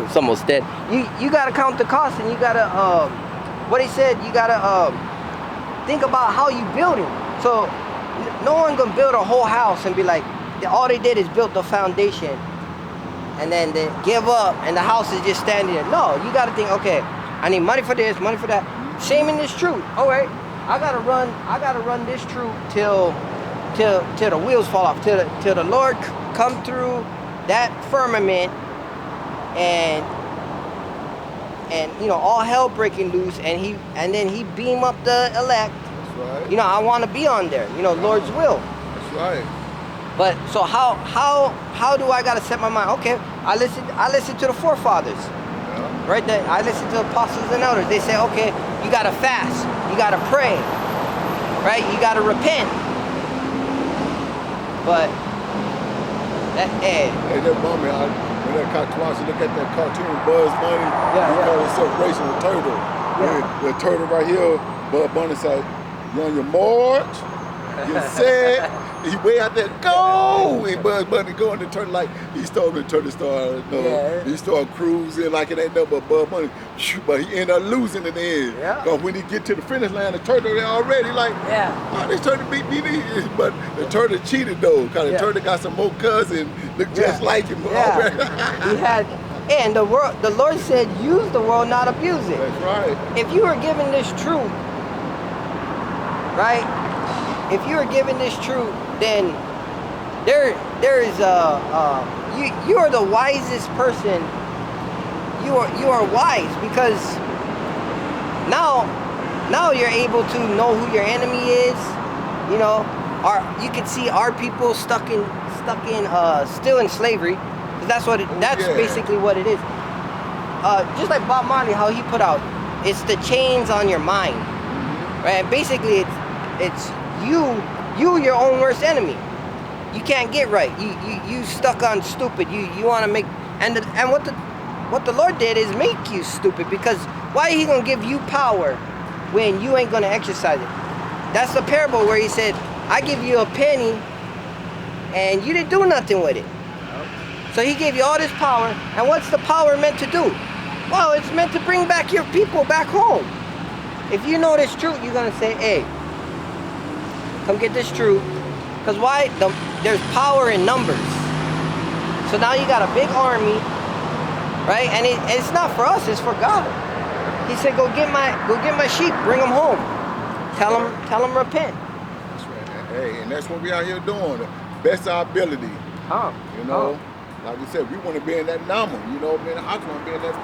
It's almost dead. You gotta count the cost, and you gotta what he said. You gotta think about how you building. So no one gonna build a whole house and be like, all they did is build the foundation, and then they give up, and the house is just standing there. No, you gotta think, okay, I need money for this, money for that. Same in this truth. All right, I gotta run this truth till the wheels fall off, till the Lord come through that firmament, and all hell breaking loose, and then he beam up the elect. That's right. I want to be on there. Lord's will. That's right. But so how do I gotta set my mind? Okay, I listen to the forefathers. Yeah. Right there, I listen to apostles and elders. They say, okay, you gotta fast, you gotta pray, right? You gotta repent. But that Hey, that bummy, when that cartoon, look at that cartoon, Bugs Bunny, he call it separation of turtle. Yeah. The turtle right here, Bugs Bunny said, you on your march, you set, he way out there, go! And Bugs Bunny going, the turtle like, he started cruising like it ain't nothing but Bugs Bunny, but he ended up losing in the end. Yeah. Because when he get to the finish line, the turtle there already like, oh, this turtle beat me, but the turtle cheated though, because the turtle got some more cousins, look just like him. He had, and the Lord said, use the world, not abuse it. That's right. If you are given this truth, right? If you are given this truth, then there is you are the wisest person. You are wise, because now you're able to know who your enemy is. You can see our people stuck in still in slavery. That's basically what it is. Just like Bob Marley, how he put out, it's the chains on your mind, right? And basically, it's you your own worst enemy. You can't get right. You stuck on stupid. You want to make and what the Lord did is make you stupid, because why he gonna give you power when you ain't gonna exercise it? That's the parable where he said, I give you a penny and you didn't do nothing with it. So he gave you all this power, and what's the power meant to do? Well, it's meant to bring back your people back home. If you know this truth, you're gonna say, hey, come get this truth. Because why? There's power in numbers. So now you got a big army, right? And it's not for us, it's for God. He said, go get my sheep, bring them home. Tell them repent. That's right. Hey, and that's what we out here doing. The best of our ability. Like we said, we want to be in that number. I just want to be in that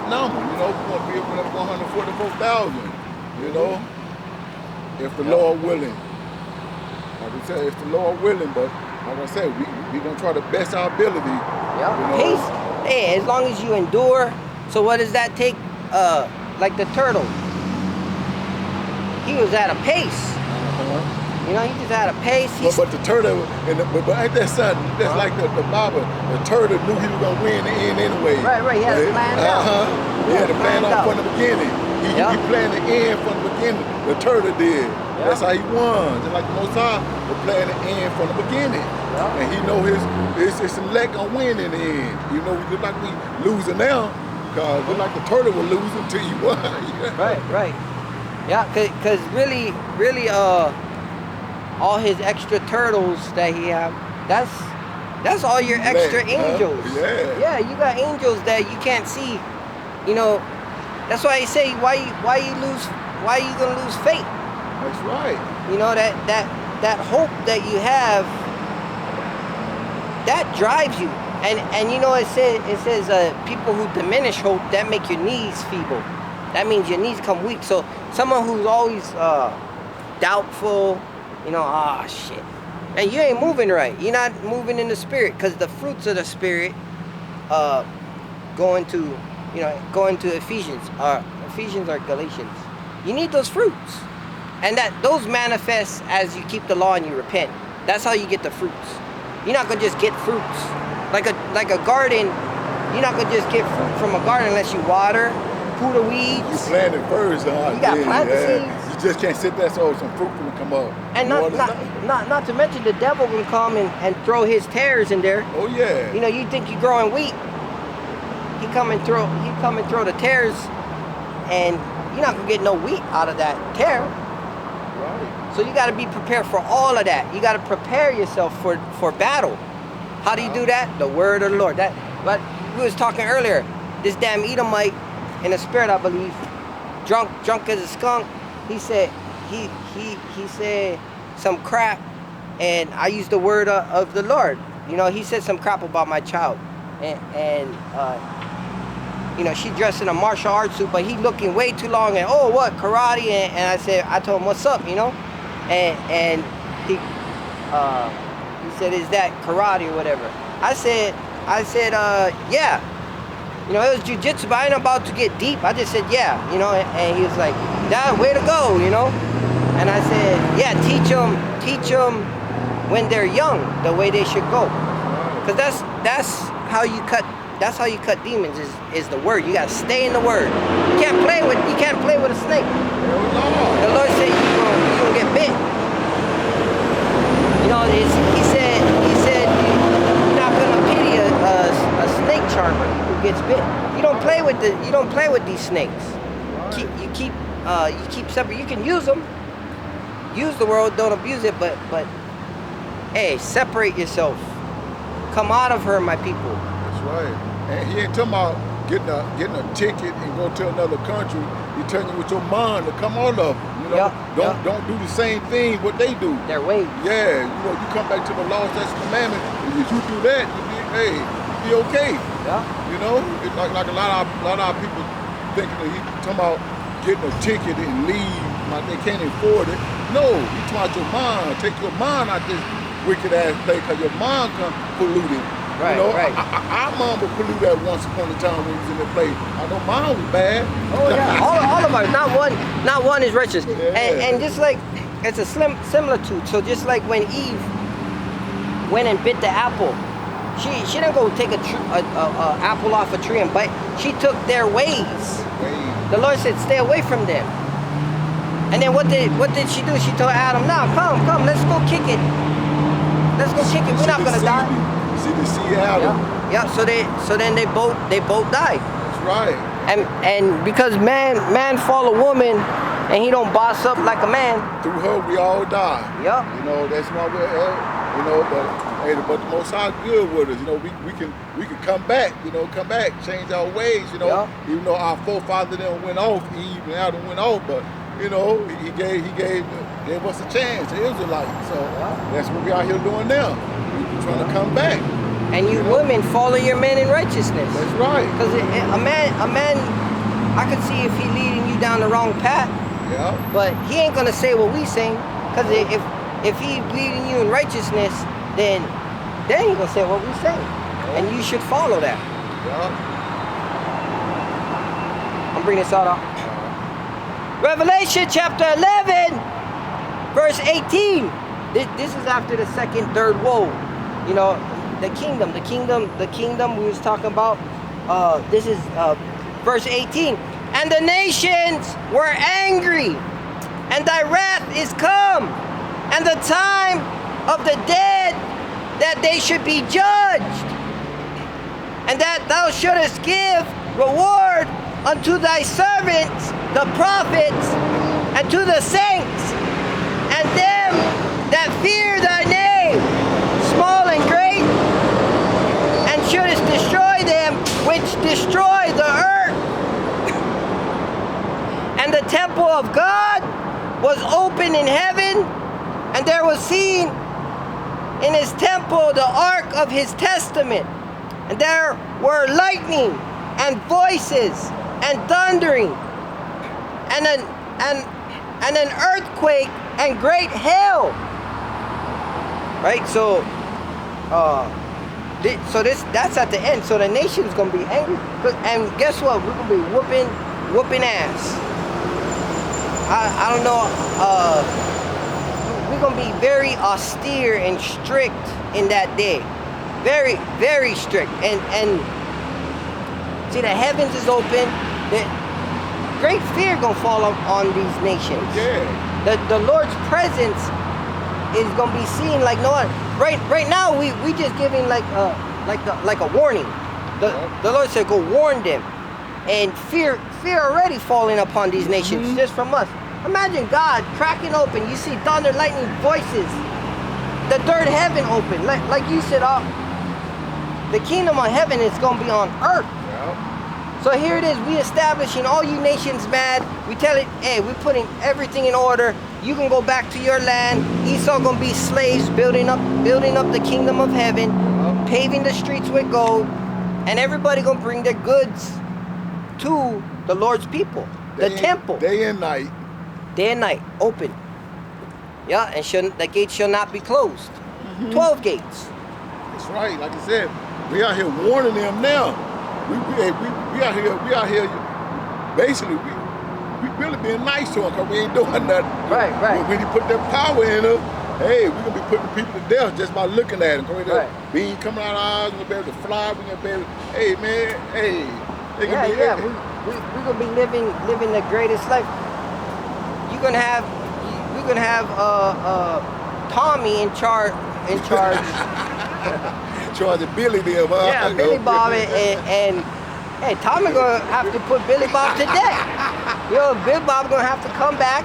number. We want to be in that 144,000. If the Lord willing. Like we said, if the Lord willing, but like I said, we gonna try the best of our ability. Pace. Hey, as long as you endure. So what does that take? Like the turtle. He was at a pace. He just had a pace. But the turtle, but ain't that something? That's like the Bible. The turtle knew he was gonna win in the end anyway. Right. He had a plan out. He had a plan out from the beginning. He planned the end from the beginning. The turtle did. That's how he won. Just like the Most High, he planned the end from the beginning. And he know his select gonna win in the end. Just like we losing now, because just like the turtle was losing till you won. Right. Yeah, because really, all his extra turtles that he have, that's all your extra angels. Yeah, you got angels that you can't see. That's why he say, why you gonna lose faith? That's right. That hope that you have, that drives you. And it says people who diminish hope, that make your knees feeble. That means your knees come weak. So someone who's always doubtful, shit. And you ain't moving right. You're not moving in the spirit, because the fruits of the spirit go into Ephesians. Ephesians or Galatians. You need those fruits. And those manifest as you keep the law and you repent. That's how you get the fruits. You're not gonna just get fruits. Like a garden, you're not gonna just get fruit from a garden unless you water, pull the weeds. You plant it first, You got plant the seeds. You just can't sit there so some fruit will come up. And not to mention the devil will come and throw his tares in there. Oh yeah. You think you're growing wheat. He come and throw the tares, and you're not gonna get no wheat out of that tare. Right. So you got to be prepared for all of that. You got to prepare yourself for battle. How do you do that? The word of the Lord. That, but we was talking earlier. This damn Edomite, in the spirit, I believe, drunk as a skunk. He said he said some crap, and I used the word of the Lord. You know, he said some crap about my child, and you know, she dressed in a martial arts suit, but he looking way too long, and oh, what, karate? And I told him, what's up, you know? And he said, is that karate or whatever? I said, yeah. You know, it was jiu-jitsu, but I ain't about to get deep. I just said, yeah, you know, and he was like, Dad, way to go, you know? And I said, yeah, teach them when they're young, the way they should go. Because that's how you cut demons is the word. You gotta stay in the word. You can't play with a snake. The Lord said you're gonna get bit. You know, he said you're not gonna pity a snake charmer who gets bit. You don't play with these snakes. You keep separate. You can use them. Use the world, don't abuse it, but hey, separate yourself. Come out of her, my people. That's right. And he ain't talking about getting a ticket and go to another country. He's telling you with your mind to come out of them. You know, don't do the same thing what they do. Their ways. Yeah, you know, you come back to the law, statutes, and commandments. If you do that, you be okay. Yeah. You know, it's like a lot of people thinking that he's talking about getting a ticket and leave, like they can't afford it. No, you talking about your mind. Take your mind out this wicked ass place, because your mind come polluted. Right, you know, right. Our mom would pollute that once upon a time when we was in the place. I know mine was bad. Oh yeah, all of us. Not one is righteous. Yeah. And just like it's a similar to. So just like when Eve went and bit the apple, she didn't go take a apple off a tree and bite. She took their ways. The Lord said, stay away from them. And then what did she do? She told Adam, "Now come, let's go kick it. Let's go kick it. We're not gonna die." See the sea Adam. Yeah. So then they both died. That's right. And because man follow a woman, and he don't boss up like a man. Through her we all die. Yeah. You know, that's why we're you know, but the Most High good with us. You know, we can come back. You know, change our ways. You know, even though our forefathers then went off, Eve and Adam went off, but you know, he gave us a chance, the Israelites. So that's what we out here doing now. We're trying to come back. And you women, follow your men in righteousness. That's right. Because a man, I could see if he leading you down the wrong path. Yeah. But he ain't gonna say what we saying. Because if he leading you in righteousness, then he gonna say what we say, and you should follow that. Yeah. I'm bringing this out. Revelation chapter 11, verse 18. This is after the third woe. You know, the kingdom we was talking about. This is verse 18. And the nations were angry, and thy wrath is come, and the time of the dead that they should be judged, and that thou shouldest give reward unto thy servants, the prophets, and to the saints, and them that fear thy name, small and great, and shouldest destroy them which destroy the earth. And the temple of God was open in heaven, and there was seen in his temple the ark of his testament, and there were lightning and voices and thundering and an earthquake and great hail. Right? So that's at the end. So the nation's gonna be angry, and guess what? We're gonna be whooping ass. I don't know. We're gonna be very austere and strict in that day. Very, very strict. And see, the heavens is open. The great fear gonna fall on these nations. Yeah. The Lord's presence is gonna be seen like no one. Right now we just giving like a warning. The Lord said, go warn them. And fear already falling upon these nations just from us. Imagine God cracking open. You see thunder, lightning, voices. The third heaven open. Like you said, the kingdom of heaven is going to be on earth. Yeah. So here it is. We establishing all you nations mad. We tell it, hey, we're putting everything in order. You can go back to your land. Esau going to be slaves, building up the kingdom of heaven, paving the streets with gold. And everybody going to bring their goods to the Lord's people, the temple. Day and night. Day and night, open. Yeah, and the gates shall not be closed. 12 gates. That's right. Like I said, we out here warning them now. We out here. Basically, we really being nice to them because we ain't doing nothing. Right. When you put that power in them, hey, we're gonna be putting people to death just by looking at them. Right. We ain't coming out of our eyes. We're gonna be able to fly. We're gonna be able to, hey man, hey. We're gonna be living the greatest life. We're gonna have Tommy in charge. Charge of Billy there, huh? Yeah, Billy Bob and hey, Tommy gonna have to put Billy Bob to death. Billy Bob gonna have to come back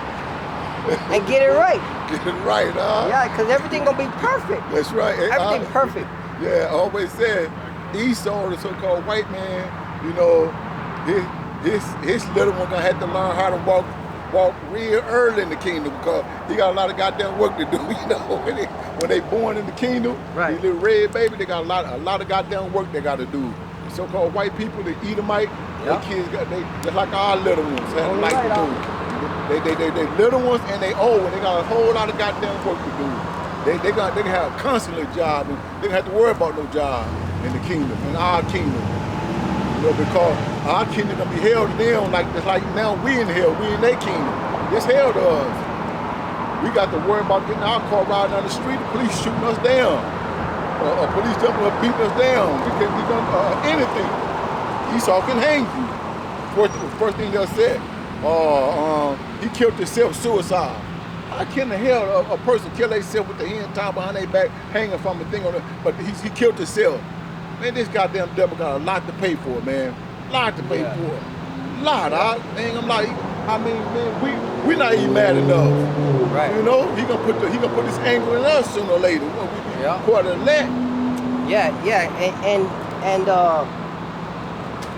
and get it right. Get it right, huh? Yeah, because everything gonna be perfect. That's right. Everything perfect. Yeah, I always said Esau, the so-called white man, you know, his little one gonna have to learn how to walk real early in the kingdom because he got a lot of goddamn work to do. You know, when they born in the kingdom, right. These little red baby, they got a lot of goddamn work they got to do. The so-called white people, the Edomite, their kids they just like our little ones have like to do. They little ones and they old, and they got a whole lot of goddamn work to do. They can have a constantly job, and they don't have to worry about no job in the kingdom, in our kingdom. You know, because our kingdom gonna be held to them just like now we in hell, we in their kingdom. It's hell to us. We got to worry about getting our car riding down the street, the police shooting us down, or police jumping up beating us down. We can do anything. Esau can hang you. First thing they said, he killed himself, suicide. How can the hell a person kill themselves with the hand tied behind their back, hanging from a thing on it? But he killed himself. Man, this goddamn devil got a lot to pay for, man. A lot to pay for. A lot. Man, we're not even mad enough. Right. You know, he gonna put his anger in us sooner or later. When we be part of that. Yeah, and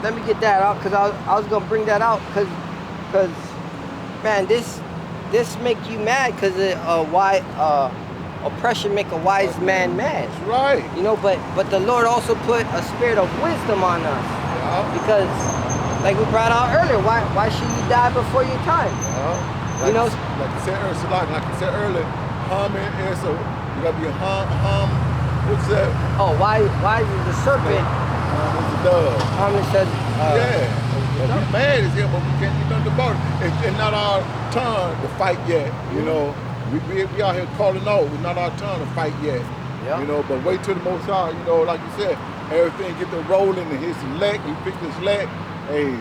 let me get that out because I was gonna bring that out because man, this make you mad because oppression make a wise man mad. That's right. You know, but the Lord also put a spirit of wisdom on us. Yeah. Because, like we brought out earlier, why should you die before your time? Yeah. You know, like you said earlier, you gotta be a what's that? Oh, why is the serpent? It's a dove. Harmon said. We mad as hell, but we can't do nothing about it. It's not our turn to fight yet. You know. We out here calling out. It's not our turn to fight yet. Yep. You know, but wait till the Most High, you know, like you said, everything get the rolling and his elect, he picked his elect. Hey.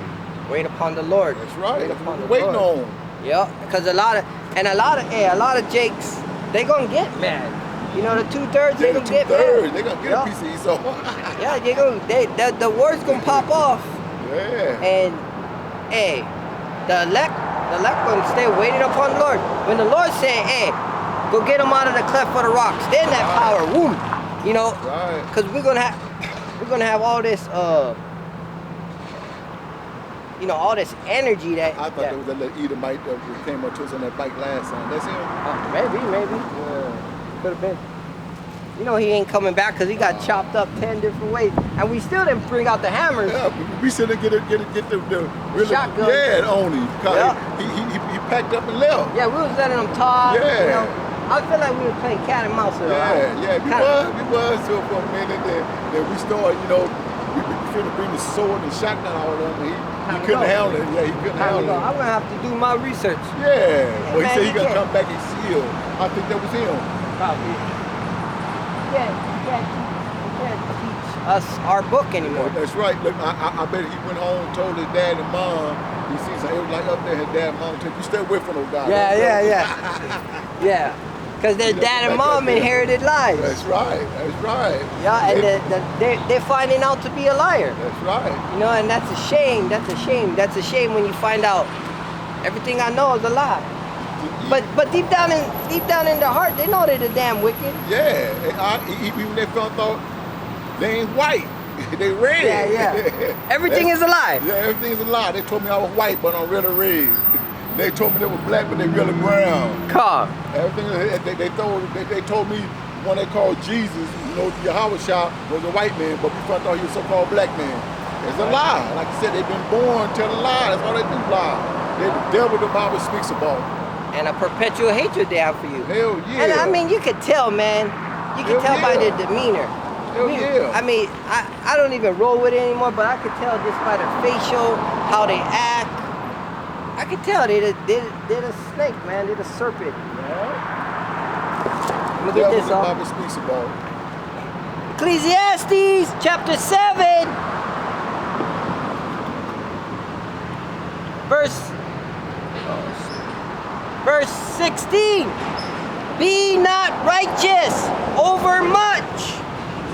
Wait upon the Lord. That's right. Wait upon the waiting Lord. on. Yeah, because a lot of Jakes, they gonna get mad. You know, the 2/3, they gonna get mad. They gonna get a piece of Esau. Yeah, the word's gonna pop off. Yeah. And hey, the elect gonna stay waiting upon the Lord. When the Lord said, hey, go get them out of the cleft of the rocks, then that power, woo, you know, because we're gonna have all this, you know, all this energy that. I thought there was that little Edomite that came up to us on that bike last time. That's him. Maybe. Yeah. Could have been. You know he ain't coming back because he got chopped up 10 different ways, and we still didn't bring out the hammers. Yeah, we should have get the really shotgun. Yeah, on him. He packed up and left. Yeah, we was letting him talk. Yeah. You know, I feel like we were playing cat and mouse. We was so for a minute. Then we started, you know, we finna bring the sword and shotgun all of him. He couldn't handle it. Yeah, he couldn't handle it. I'm gonna have to do my research. Yeah, but he said he gonna can't. come back and seal. I think that was him. Probably. You can't teach us our book anymore. That's right. Look, I bet he went home and told his dad and mom. He sees it was like up there, his dad and mom took you stay away from those guys. Yeah. Because their dad and mom inherited lies. That's right. That's right. Yeah, and they're finding out to be a liar. That's right. You know, and that's a shame. That's a shame. That's a shame when you find out everything I know is a lie. But deep down in their heart, they know they're the damn wicked. Yeah, even they thought they ain't white. They red. Yeah. Everything is a lie. Yeah, everything is a lie. They told me I was white, but I'm really red. They told me they were black, but they really brown. Car. Everything they told me when they called Jesus, you know, Yahweh Shah was a white man, but we thought he was a so-called black man. It's a lie. Like I said, they've been born telling lies. That's all they do, lie. They're the devil the Bible speaks about. And a perpetual hatred they have for you. Hell yeah. And I mean, you could tell, man. You can tell by their demeanor. Hell yeah. I mean, I don't even roll with it anymore, but I could tell just by their facial, how they act. I could tell they're the snake, man. They're the serpent. Yeah. Look at this, the Bible speaks about. Ecclesiastes chapter 7, verse 16. Be not righteous over much,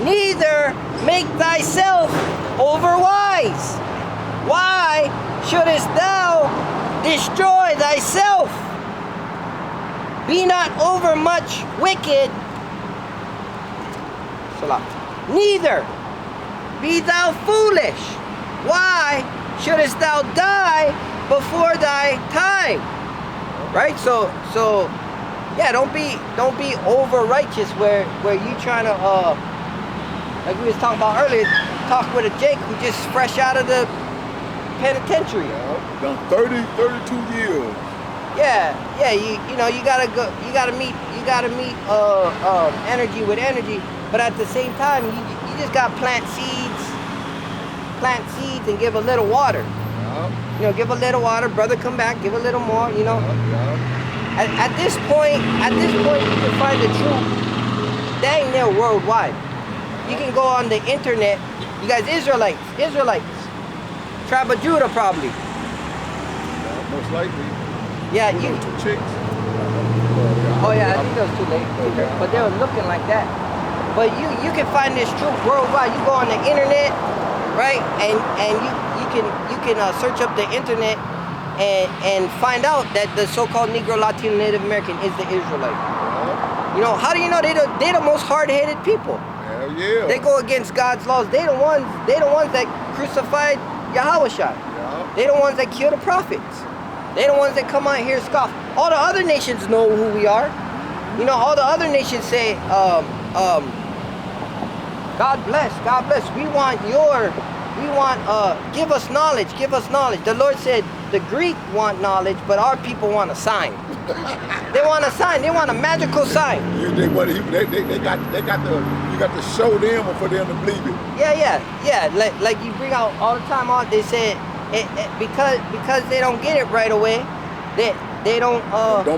neither make thyself over wise. Why shouldest thou destroy thyself? Be not over much wicked, neither be thou foolish. Why shouldest thou die before thy time? Right? So yeah, don't be over righteous where you trying to like we was talking about earlier, talk with a Jake who just fresh out of the penitentiary. Yeah, done 32 years. Yeah, you know, you gotta meet energy with energy, but at the same time you just gotta plant seeds and give a little water. Yeah. You know, give a little water, brother, come back, give a little more, you know. Yeah. At this point you can find the truth dang near worldwide. You can go on the internet, you guys Israelites, Tribe of Judah probably. Yeah, most likely. Yeah, you. Two chicks. Oh yeah, I think that was too late. But they were looking like that. But you can find this truth worldwide. You go on the internet, right? And you can search up the internet and find out that the so-called Negro, Latino, Native American is the Israelite. You know, how do you know they're the most hard-headed people? Hell yeah. They go against God's laws. They the ones that crucified Yahweh Shah. Yeah. They the ones that killed the prophets. They the ones that come out here and scoff. All the other nations know who we are. You know, all the other nations say, God bless. Give us knowledge. The Lord said the Greek want knowledge, but our people want a sign. They want a sign. They want a magical sign. You got to show them for them to believe it. Yeah. Like you bring out all the time. They say because they don't get it right away. They don't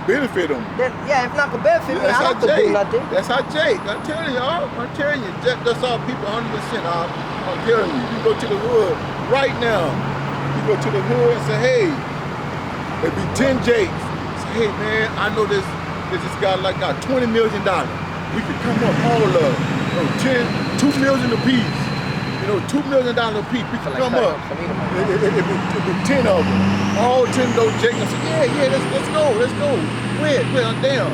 benefit them. It's not gonna benefit me. I don't have to do nothing. That's how Jake. I'm telling you, that's all people 100%. I'm telling you, you go to the hood right now. You go to the hood and say, hey, there be 10 Jakes. Say, hey man, I know there's this guy like got $20 million. We could come up all of them. $2 million apiece. $2 million apiece. We could come up. It'd be 10 of them. All 10 of those Jakes. I said, yeah, let's go. Where? I'm down.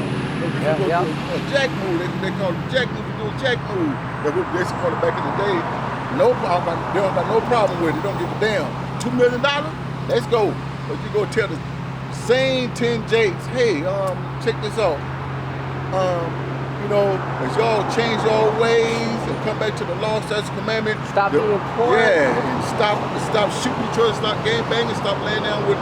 A jack move. They call it jack move. You do a jack move. That's what they used to call it back in the day. No problem. They don't got no problem with it. They don't give a damn. $2 million? Let's go. But you go tell the same 10 Jakes, hey, check this out. As y'all change your ways and come back to the law, statutes, commandment. Stop being poor. Yeah, and stop shooting each other, stop gang banging, stop laying down with